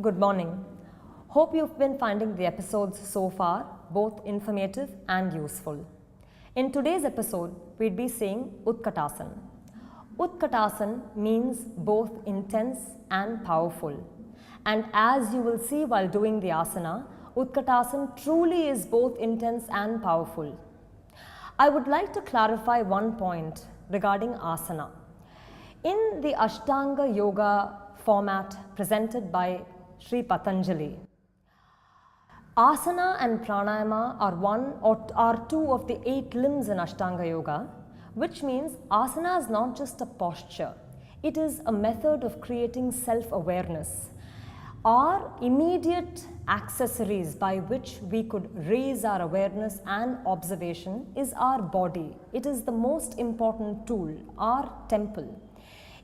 Good morning. Hope you've been finding the episodes so far both informative and useful. In today's episode, we'd be seeing utkatasana. Utkatasana means both intense and powerful. And as you will see while doing the asana, utkatasana truly is both intense and powerful. I would like to clarify one point regarding asana. In the Ashtanga Yoga format presented by Sri Patanjali, asana and pranayama are two of the 8 limbs in Ashtanga Yoga, which means asana is not just a posture, it is a method of creating self-awareness. Our immediate accessories by which we could raise our awareness and observation is our body. It is the most important tool, our temple.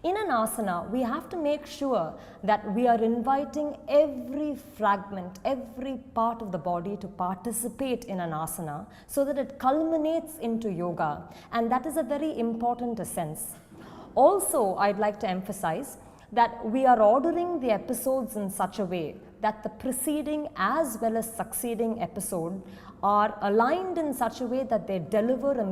In an asana, we have to make sure that we are inviting every fragment, every part of the body to participate in an asana so that it culminates into yoga, and that is a very important essence. Also, I'd like to emphasize that we are ordering the episodes in such a way that the preceding as well as succeeding episode are aligned in such a way that they deliver a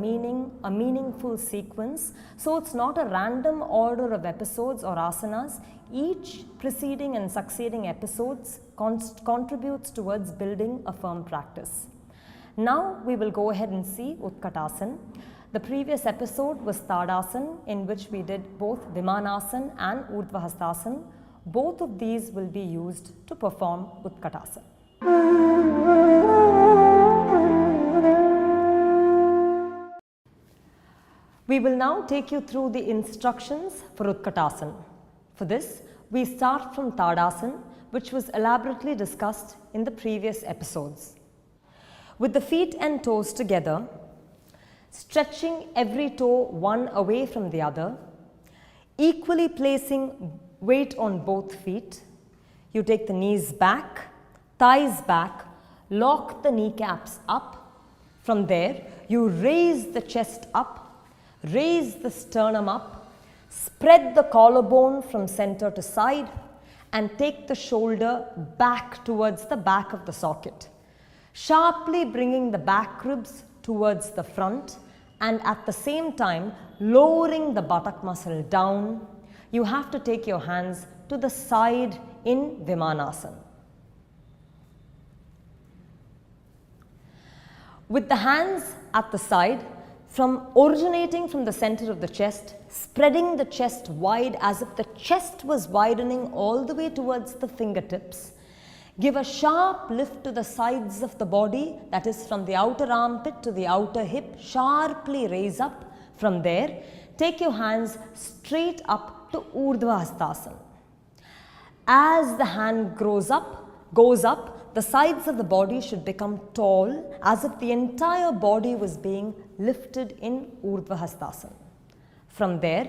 meaningful sequence. So it's not a random order of episodes or asanas. Each preceding and succeeding episodes contributes towards building a firm practice. Now we will go ahead and see Utkatasana. The previous episode was Tadasana, in which we did both Vimanasana and Urdhva Both of these will be used to perform Utkatasana. We will now take you through the instructions for Utkatasana. For this, we start from Tadasana, which was elaborately discussed in the previous episodes. With the feet and toes together, stretching every toe one away from the other, equally placing weight on both feet. You take the knees back, thighs back, lock the kneecaps up. From there, you raise the chest up, raise the sternum up, spread the collarbone from center to side, and take the shoulder back towards the back of the socket, sharply bringing the back ribs towards the front, and at the same time lowering the buttock muscle down. You have to take your hands to the side in Vimanasana. With the hands at the side, originating from the center of the chest, spreading the chest wide as if the chest was widening all the way towards the fingertips. Give a sharp lift to the sides of the body, that is from the outer armpit to the outer hip, sharply raise up. From there, take your hands straight up to Urdhva Hastasana. As the hand goes up, the sides of the body should become tall, as if the entire body was being lifted in Urdhva Hastasana. From there,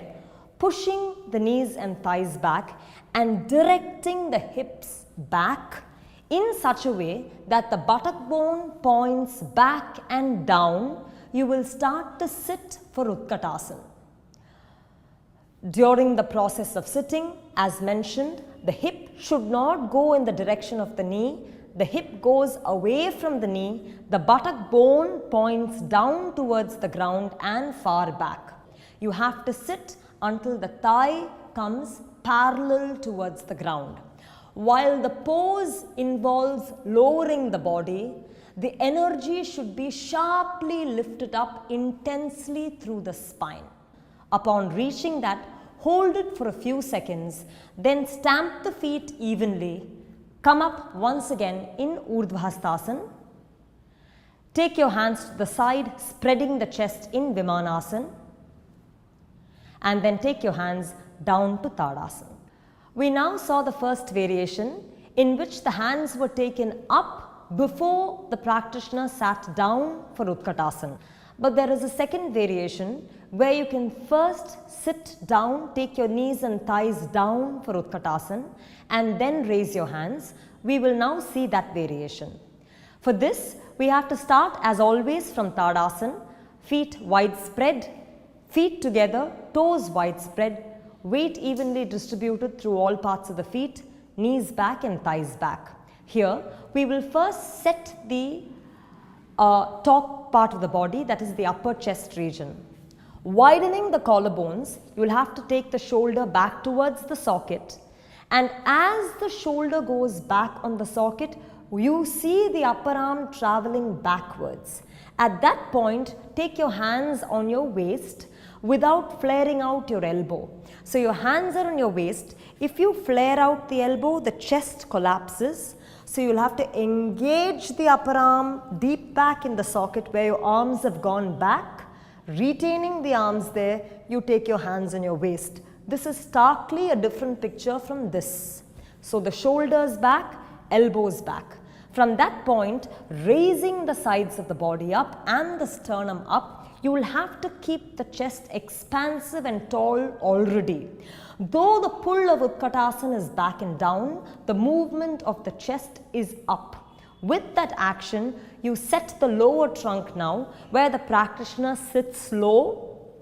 pushing the knees and thighs back and directing the hips back in such a way that the buttock bone points back and down, you will start to sit for Utkatasana. During the process of sitting, as mentioned, the hip should not go in the direction of the knee. The hip goes away from the knee, the buttock bone points down towards the ground and far back. You have to sit until the thigh comes parallel towards the ground. While the pose involves lowering the body, the energy should be sharply lifted up intensely through the spine. Upon reaching that, hold it for a few seconds, then stamp the feet evenly. Come up once again in Urdhva Hastasana. Take your hands to the side, spreading the chest in Vimanasana. And then take your hands down to Tadasana. We now saw the first variation in which the hands were taken up before the practitioner sat down for Utkatasana. But there is a second variation where you can first sit down, take your knees and thighs down for Utkatasana and then raise your hands. We will now see that variation. For this, we have to start as always from Tadasana, feet widespread, feet together, toes widespread, weight evenly distributed through all parts of the feet, knees back and thighs back. Here we will first set the top part of the body, that is the upper chest region. Widening the collarbones, you will have to take the shoulder back towards the socket, and as the shoulder goes back on the socket, you see the upper arm traveling backwards. At that point, take your hands on your waist without flaring out your elbow. So your hands are on your waist. If you flare out the elbow, the chest collapses. So you'll have to engage the upper arm deep back in the socket where your arms have gone back. Retaining the arms there, you take your hands on your waist. This is starkly a different picture from this. So the shoulders back, elbows back. From that point, raising the sides of the body up and the sternum up, you will have to keep the chest expansive and tall already. Though the pull of utkatasana is back and down, the movement of the chest is up. With that action, you set the lower trunk now, where the practitioner sits low,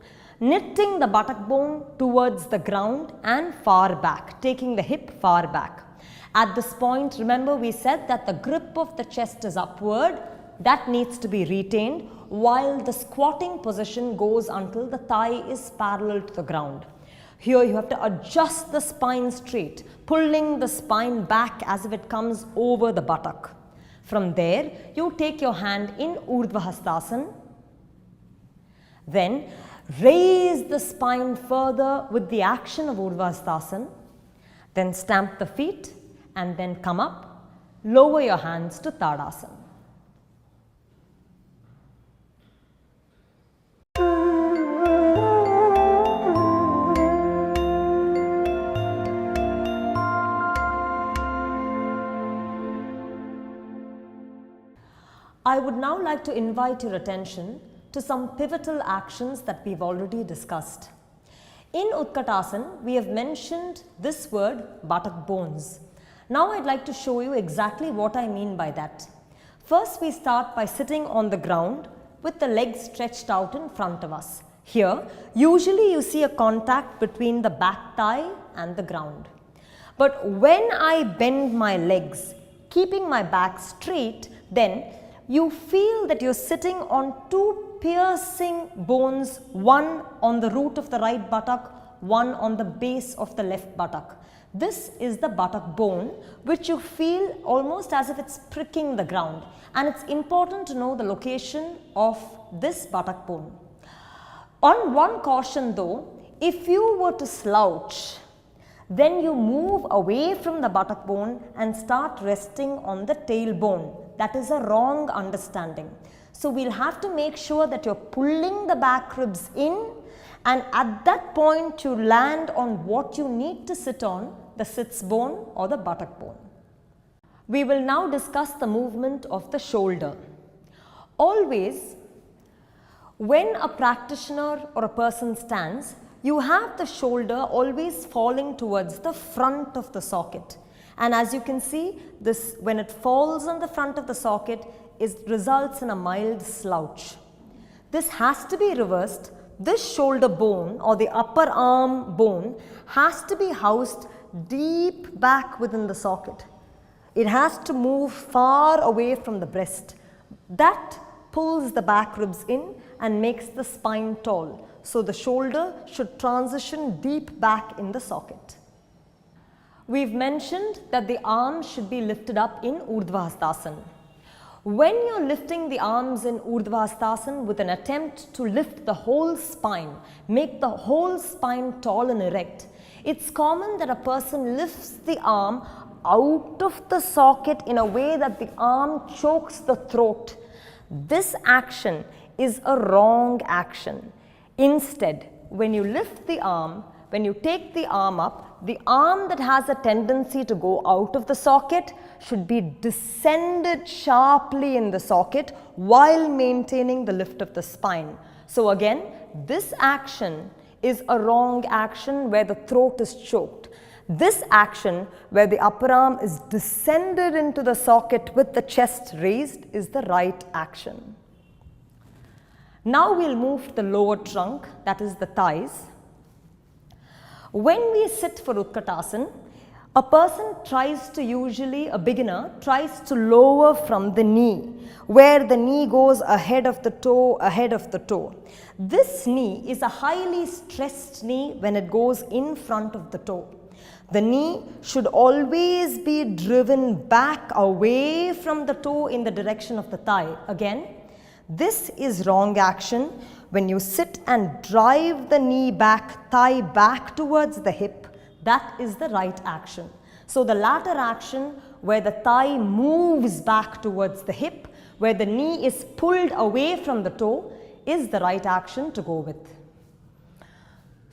knitting the buttock bone towards the ground and far back, taking the hip far back. At this point, remember we said that the grip of the chest is upward, that needs to be retained, while the squatting position goes until the thigh is parallel to the ground. Here you have to adjust the spine straight, pulling the spine back as if it comes over the buttock. From there, you take your hand in Urdhva Hastasana, then raise the spine further with the action of Urdhva Hastasana, then stamp the feet and then come up, lower your hands to Tadasana. I would now like to invite your attention to some pivotal actions that we've already discussed. In Utkatasana, we have mentioned this word buttock bones. Now I'd like to show you exactly what I mean by that. First, we start by sitting on the ground with the legs stretched out in front of us. Here, usually you see a contact between the back thigh and the ground. But when I bend my legs, keeping my back straight, then you feel that you're sitting on two piercing bones, one on the root of the right buttock, one on the base of the left buttock. This is the buttock bone, which you feel almost as if it's pricking the ground. And it's important to know the location of this buttock bone. On one caution though, if you were to slouch, then you move away from the buttock bone and start resting on the tailbone. That is a wrong understanding. So we'll have to make sure that you're pulling the back ribs in, and at that point you land on what you need to sit on, the sits bone or the buttock bone. We will now discuss the movement of the shoulder. Always, when a practitioner or a person stands, you have the shoulder always falling towards the front of the socket. And as you can see, this, when it falls on the front of the socket, it results in a mild slouch. This has to be reversed. This shoulder bone or the upper arm bone has to be housed deep back within the socket. It has to move far away from the breast. That pulls the back ribs in and makes the spine tall. So the shoulder should transition deep back in the socket. We've mentioned that the arms should be lifted up in Urdhva Hastasana. When you're lifting the arms in Urdhva Hastasana with an attempt to lift the whole spine, make the whole spine tall and erect, it's common that a person lifts the arm out of the socket in a way that the arm chokes the throat. This action is a wrong action. Instead, when you lift the arm, when you take the arm up, the arm that has a tendency to go out of the socket should be descended sharply in the socket while maintaining the lift of the spine. So again, this action is a wrong action where the throat is choked. This action where the upper arm is descended into the socket with the chest raised is the right action. Now we'll move to the lower trunk, that is the thighs. When we sit for Utkatasana, A person tries to usually, a beginner tries to lower from the knee, where the knee goes ahead of the toe, This knee is a highly stressed knee when it goes in front of the toe. The knee should always be driven back away from the toe in the direction of the thigh. Again, this is wrong action. When you sit and drive the knee back, thigh back towards the hip, that is the right action. So the latter action, where the thigh moves back towards the hip, where the knee is pulled away from the toe, is the right action to go with.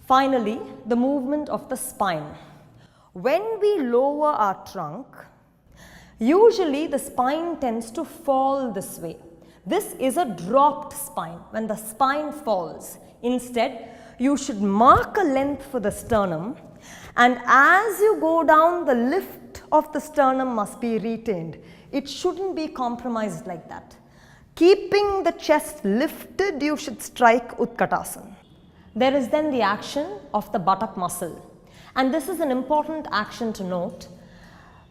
Finally, the movement of the spine. When we lower our trunk, usually the spine tends to fall this way. This is a dropped spine when the spine falls. Instead, you should mark a length for the sternum, and as you go down, the lift of the sternum must be retained. It shouldn't be compromised like that. Keeping the chest lifted, you should strike utkatasana. There is then the action of the buttock muscle, and this is an important action to note.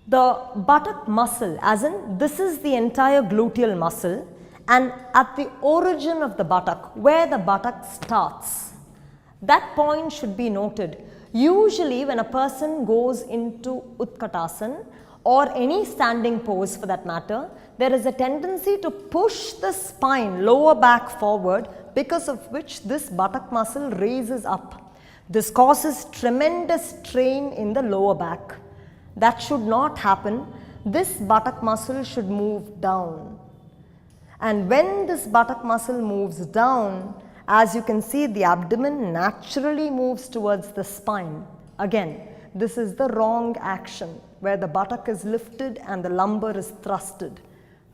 The buttock muscle, as in this is the entire gluteal muscle, and at the origin of the buttock, where the buttock starts, that point should be noted. Usually when a person goes into utkatasana or any standing pose for that matter, there is a tendency to push the spine lower back forward, because of which this buttock muscle raises up. This causes tremendous strain in the lower back. That should not happen. This buttock muscle should move down. And when this buttock muscle moves down, as you can see, the abdomen naturally moves towards the spine. Again, this is the wrong action, where the buttock is lifted and the lumbar is thrusted.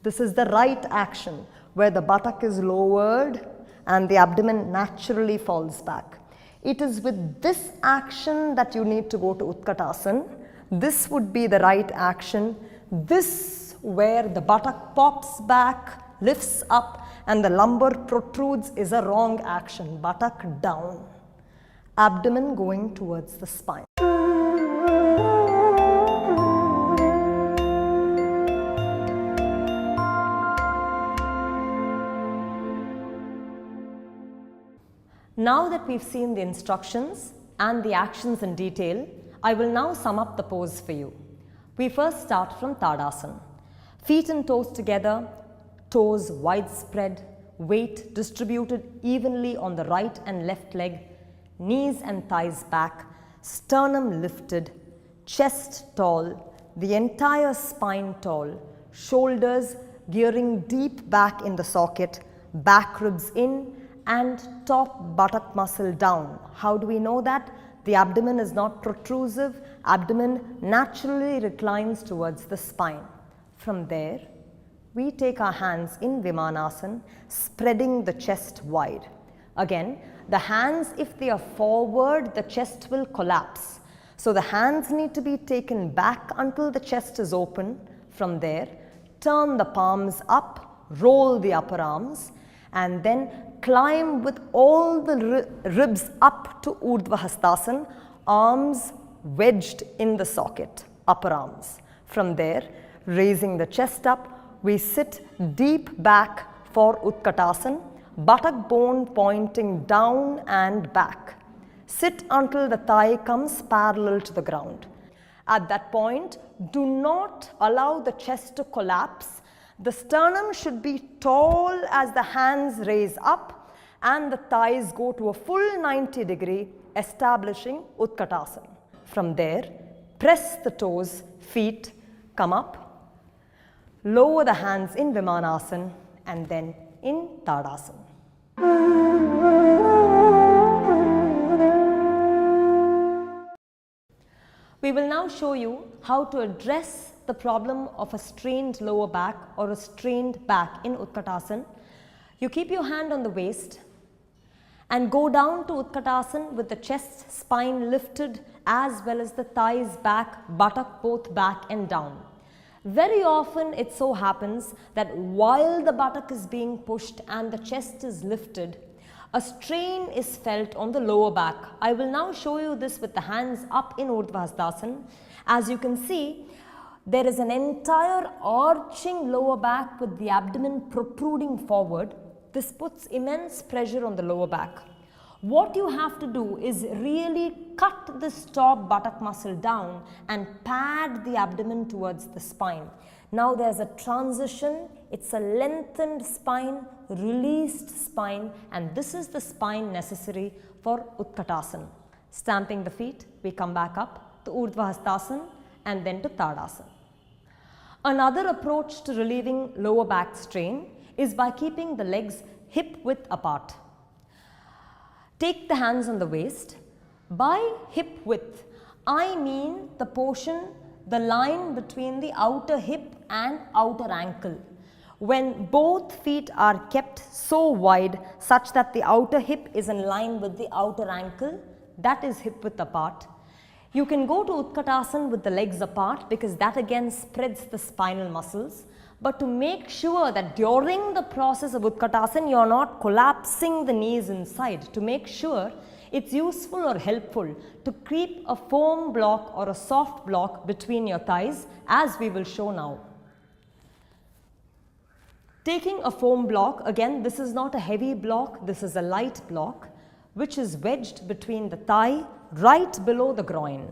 This is the right action, where the buttock is lowered and the abdomen naturally falls back. It is with this action that you need to go to utkatasana. This would be the right action. This, where the buttock pops back, lifts up, and the lumbar protrudes, is a wrong action. Buttock down, abdomen going towards the spine. Now that we've seen the instructions and the actions in detail, I will now sum up the pose for you. We first start from Tadasana. Feet and toes together, toes widespread, weight distributed evenly on the right and left leg, knees and thighs back, sternum lifted, chest tall, the entire spine tall, shoulders gearing deep back in the socket, back ribs in, and top buttock muscle down. How do we know that? The abdomen is not protrusive. Abdomen naturally reclines towards the spine. From there, we take our hands in Vimanasana, spreading the chest wide. Again, the hands, if they are forward, the chest will collapse. So the hands need to be taken back until the chest is open. From there, turn the palms up, roll the upper arms, and then climb with all the ribs up to Urdhva Hastasana, arms wedged in the socket, upper arms. From there, raising the chest up, we sit deep back for Utkatasana, buttock bone pointing down and back. Sit until the thigh comes parallel to the ground. At that point, do not allow the chest to collapse. The sternum should be tall as the hands raise up and the thighs go to a full 90 degree, establishing Utkatasana. From there, press the toes, feet, come up, lower the hands in Vimanasana and then in Tadasana. We will now show you how to address the problem of a strained lower back or a strained back in Utkatasana. You keep your hand on the waist and go down to Utkatasana with the chest, spine lifted as well as the thighs back, buttock both back and down. Very often it so happens that while the buttock is being pushed and the chest is lifted, a strain is felt on the lower back. I will now show you this with the hands up in Urdhva Hastasana. As you can see, there is an entire arching lower back with the abdomen protruding forward. This puts immense pressure on the lower back. What you have to do is really cut this top buttock muscle down and pad the abdomen towards the spine. Now there's a transition, it's a lengthened spine, released spine, and this is the spine necessary for Utkatasana. Stamping the feet, we come back up to Urdhva Hastasana and then to Tadasana. Another approach to relieving lower back strain is by keeping the legs hip width apart. Take the hands on the waist. By hip width, I mean the portion, the line between the outer hip and outer ankle. When both feet are kept so wide such that the outer hip is in line with the outer ankle, that is hip width apart. You can go to Utkatasana with the legs apart because that again spreads the spinal muscles. But to make sure that during the process of Utkatasana you are not collapsing the knees inside, to make sure it's useful or helpful to keep a firm block or a soft block between your thighs, as we will show now. Taking a foam block, again this is not a heavy block, this is a light block which is wedged between the thigh right below the groin.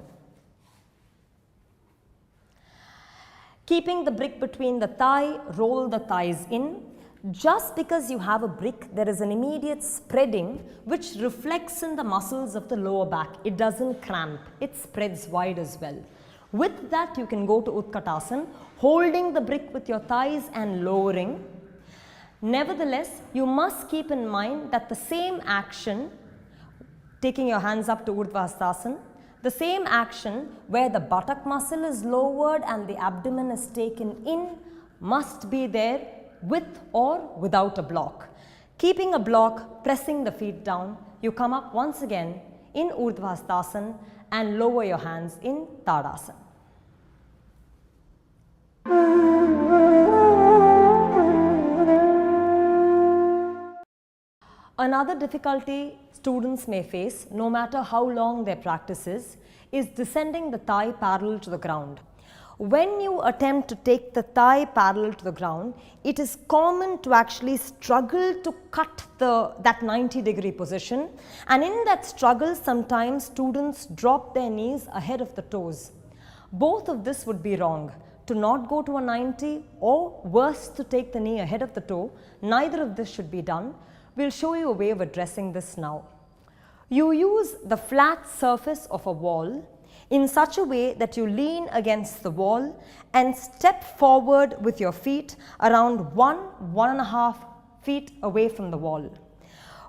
Keeping the brick between the thigh, roll the thighs in. Just because you have a brick, there is an immediate spreading which reflects in the muscles of the lower back. It doesn't cramp, it spreads wide as well. With that, you can go to Utkatasana, holding the brick with your thighs and lowering. Nevertheless, you must keep in mind that the same action, taking your hands up to Urdhva Hastasana, the same action where the buttock muscle is lowered and the abdomen is taken in must be there with or without a block. Keeping a block, pressing the feet down, you come up once again in Urdhva Hastasana and lower your hands in Tadasana. Another difficulty students may face, no matter how long their practice is descending the thigh parallel to the ground. When you attempt to take the thigh parallel to the ground, it is common to actually struggle to cut that 90-degree position, and in that struggle sometimes students drop their knees ahead of the toes. Both of this would be wrong. To not go to a 90 or worse to take the knee ahead of the toe, neither of this should be done. We'll show you a way of addressing this now. You use the flat surface of a wall in such a way that you lean against the wall and step forward with your feet around 1.5 feet away from the wall.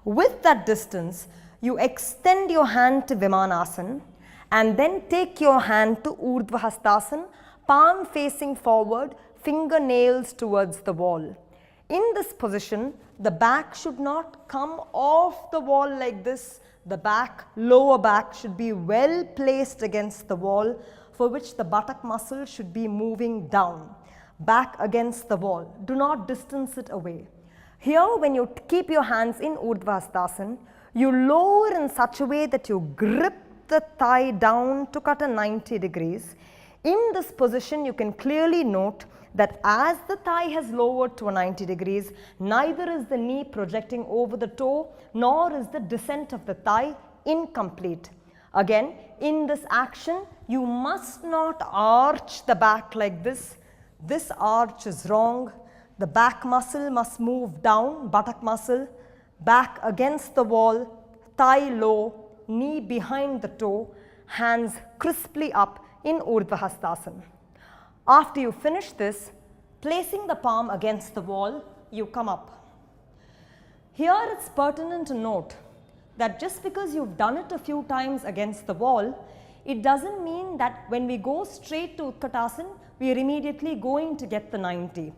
With that distance, you extend your hand to Vimanasana and then take your hand to Urdhva Hastasana, palm facing forward, fingernails towards the wall. In this position, the back should not come off the wall like this. The back, lower back should be well placed against the wall, for which the buttock muscle should be moving down, back against the wall. Do not distance it away. Here, when you keep your hands in Urdhva Hastasana, you lower in such a way that you grip the thigh down to cut a 90 degrees. In this position, you can clearly note that as the thigh has lowered to a 90 degrees, neither is the knee projecting over the toe, nor is the descent of the thigh incomplete. Again, in this action, you must not arch the back like this. This arch is wrong. The back muscle must move down, buttock muscle, back against the wall, thigh low, knee behind the toe, hands crisply up in Urdhva Hastasana. After you finish this, placing the palm against the wall, you come up. Here it's pertinent to note that just because you've done it a few times against the wall, it doesn't mean that when we go straight to Utkatasana, we are immediately going to get the 90.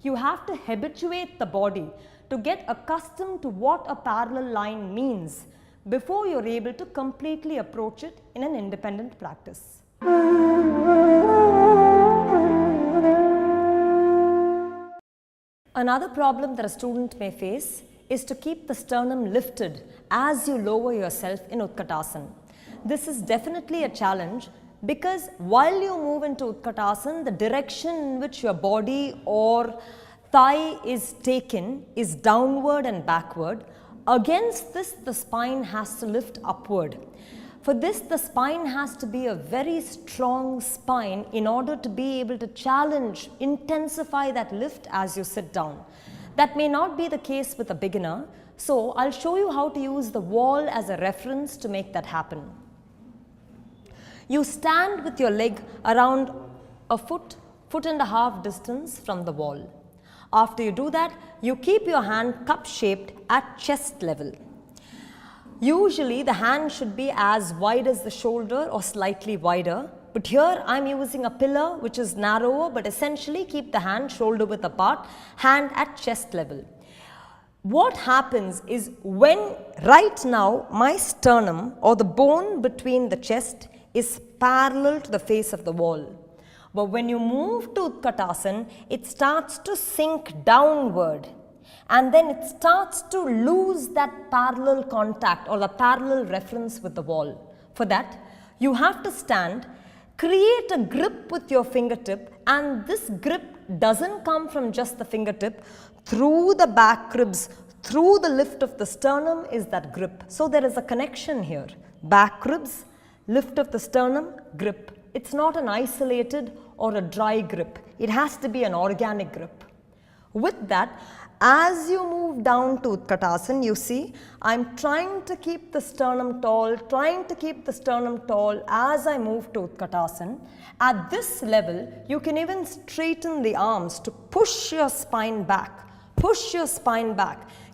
You have to habituate the body to get accustomed to what a parallel line means before you're able to completely approach it in an independent practice. Another problem that a student may face is to keep the sternum lifted as you lower yourself in utkatasana. This is definitely a challenge because while you move into utkatasana, the direction in which your body or thigh is taken is downward and backward. Against this, the spine has to lift upward. For this, the spine has to be a very strong spine in order to be able to challenge, intensify that lift as you sit down. That may not be the case with a beginner, so I'll show you how to use the wall as a reference to make that happen. You stand with your leg around a foot and a half distance from the wall. After you do that, you keep your hand cup-shaped at chest level. Usually the hand should be as wide as the shoulder or slightly wider, but here I'm using a pillar which is narrower, but essentially keep the hand shoulder width apart, hand at chest level. What happens is when right now my sternum or the bone between the chest is parallel to the face of the wall. But when you move to utkatasana, it starts to sink downward. And then it starts to lose that parallel contact or the parallel reference with the wall. For that, you have to stand, create a grip with your fingertip, and this grip doesn't come from just the fingertip. Through the back ribs, through the lift of the sternum is that grip. So there is a connection here. Back ribs, lift of the sternum, grip. It's not an isolated or a dry grip. It has to be an organic grip. With that, as you move down to utkatasana, you see, I'm trying to keep the sternum tall, as I move to utkatasana. At this level, you can even straighten the arms to push your spine back.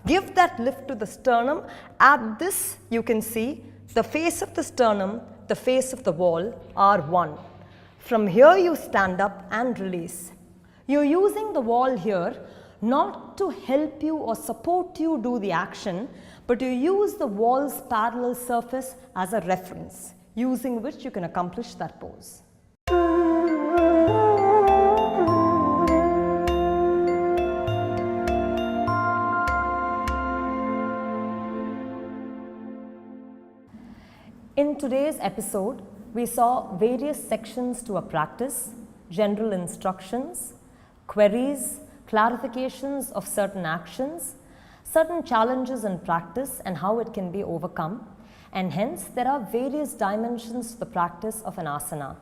Give that lift to the sternum. At this, you can see the face of the sternum, the face of the wall are one. From here, you stand up and release. You're using the wall here not to help you or support you do the action, but you use the wall's parallel surface as a reference, using which you can accomplish that pose. In today's episode, we saw various sections to a practice, general instructions, queries, clarifications of certain actions, certain challenges in practice and how it can be overcome, and hence there are various dimensions to the practice of an asana.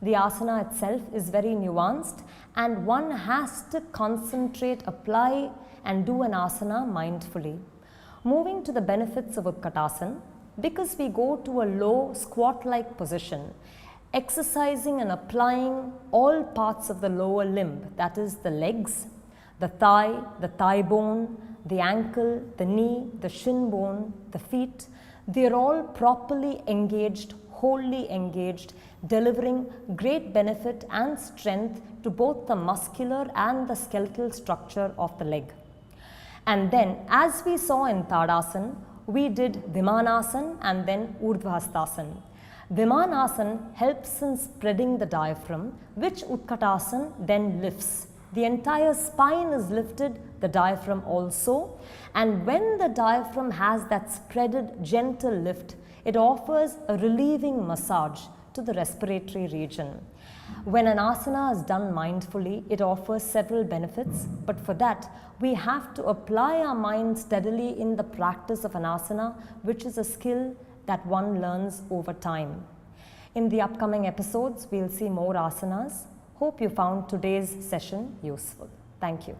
The asana itself is very nuanced and one has to concentrate, apply and do an asana mindfully. Moving to the benefits of utkatasana, because we go to a low squat-like position, exercising and applying all parts of the lower limb, that is the legs, the thigh bone, the ankle, the knee, the shin bone, the feet, they are all properly engaged, wholly engaged, delivering great benefit and strength to both the muscular and the skeletal structure of the leg. And then, as we saw in Tadasana, we did Vimanasana and then Urdhvastasana. Vimanasana helps in spreading the diaphragm, which Utkatasana then lifts. The entire spine is lifted, the diaphragm also, and when the diaphragm has that spreaded gentle lift, it offers a relieving massage to the respiratory region. When an asana is done mindfully, it offers several benefits, but for that, we have to apply our mind steadily in the practice of an asana, which is a skill that one learns over time. In the upcoming episodes, we'll see more asanas. Hope you found today's session useful. Thank you.